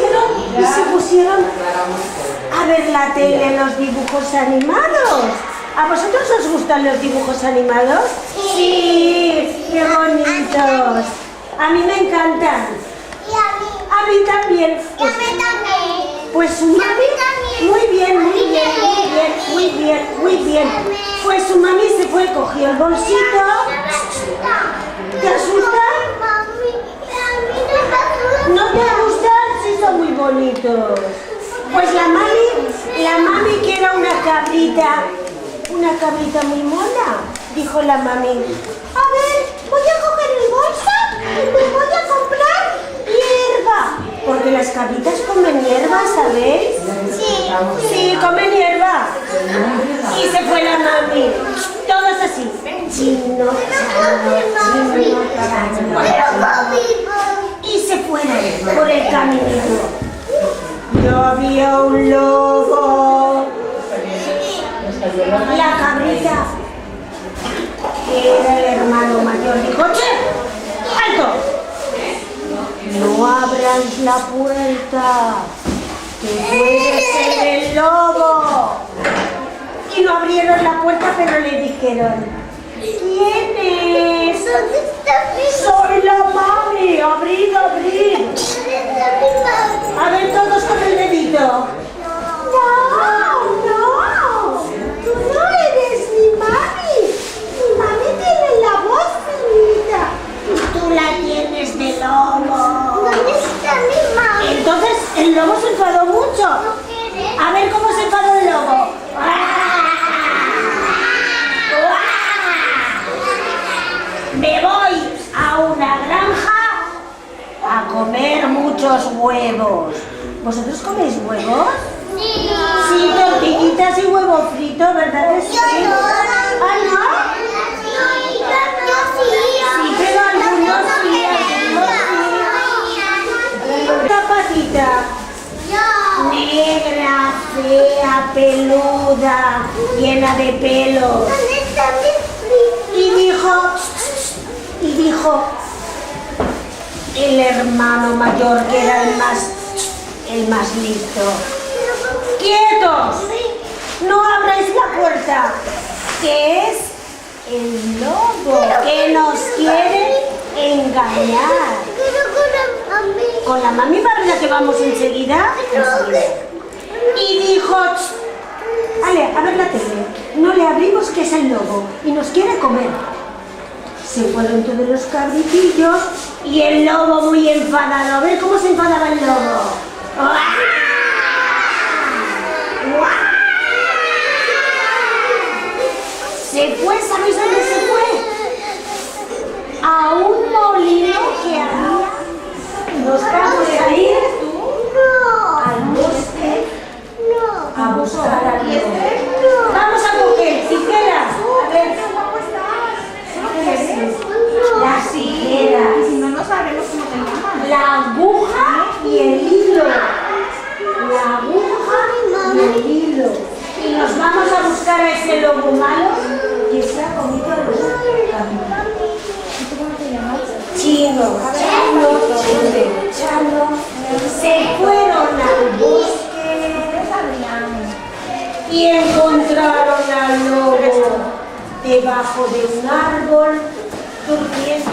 cogieron y se pusieron a ver la tele, los dibujos animados. ¿A vosotros os gustan los dibujos animados? Sí, qué bonitos. A mí me encantan. Y a mí. A mí también. Y a mí también. Pues su mami, muy bien, muy bien, muy bien, muy bien, muy bien. Pues su mami se fue, cogió el bolsito. ¿Te asustan? Mami, a mí no me asusta. ¿No te gustan? Sí, son muy bonitos. Pues la mami que era una cabrita muy mona, dijo la mami. A ver, voy a coger el bolso y me voy a comprar hierba. Porque las cabritas comen hierba, ¿sabéis? Sí. Sí, comen hierba. Y se fue la mami. Todos así. Chino, chano, chino, chano. Y se fueron por el caminito. Yo había un lobo. La cabrita, que era el hermano mayor, dijo: ¡che! ¡Alto! No abráis la puerta, que puede ser el lobo. Y no abrieron la puerta, pero le dijeron: ¿quién es? ¿Dónde está mi Soy la mami. Abrid, abrid. ¿Dónde está mi mami? A ver, todos con el dedito. No, no. Tú no eres mi mami. Mi mami tiene la voz finita. Y tú la tienes de lobo. ¿Dónde está mi mami? Entonces el lobo se enfadó mucho. ¿No quieres? A ver cómo se enfadó el lobo. Me voy a una granja a comer muchos huevos. ¿Vosotros coméis huevos? Sí. Sí, tortillitas y huevo frito, ¿verdad que sí? Yo no. ¿Ah, no? Yo sí. Sí, pero algunos sí, algunos sí. Esta patita Yo. negra, fea, peluda, llena de pelos. ¿Dónde está mi Y dijo el hermano mayor, que era el más listo: ¡quietos! No abráis la puerta, que es el lobo que nos quiere engañar. Con la mami Barbie, que vamos enseguida. Y dijo: ale, a ver la tele, no le abrimos, que es el lobo y nos quiere comer. Se fueron todos los cabritillos y el lobo muy enfadado. A ver cómo se enfadaba el lobo. ¡Uah! ¡Uah! Se fue, ¿sabéis dónde se fue? A un molino que había. Nos vamos a ir al bosque a buscar al lobo. Vamos a coger tijeras. A ver. Las tijeras. Si no, no sabremos cómo te llaman. La aguja y el hilo. La aguja y el hilo. Y nos vamos a buscar a ese lobo malo que se ha comido a los cabritos. ¿Y tú cómo te llamas? Chino, Chano. Se fueron al bosque Eres Adrián. y encontraron al lobo debajo de un árbol durmiendo.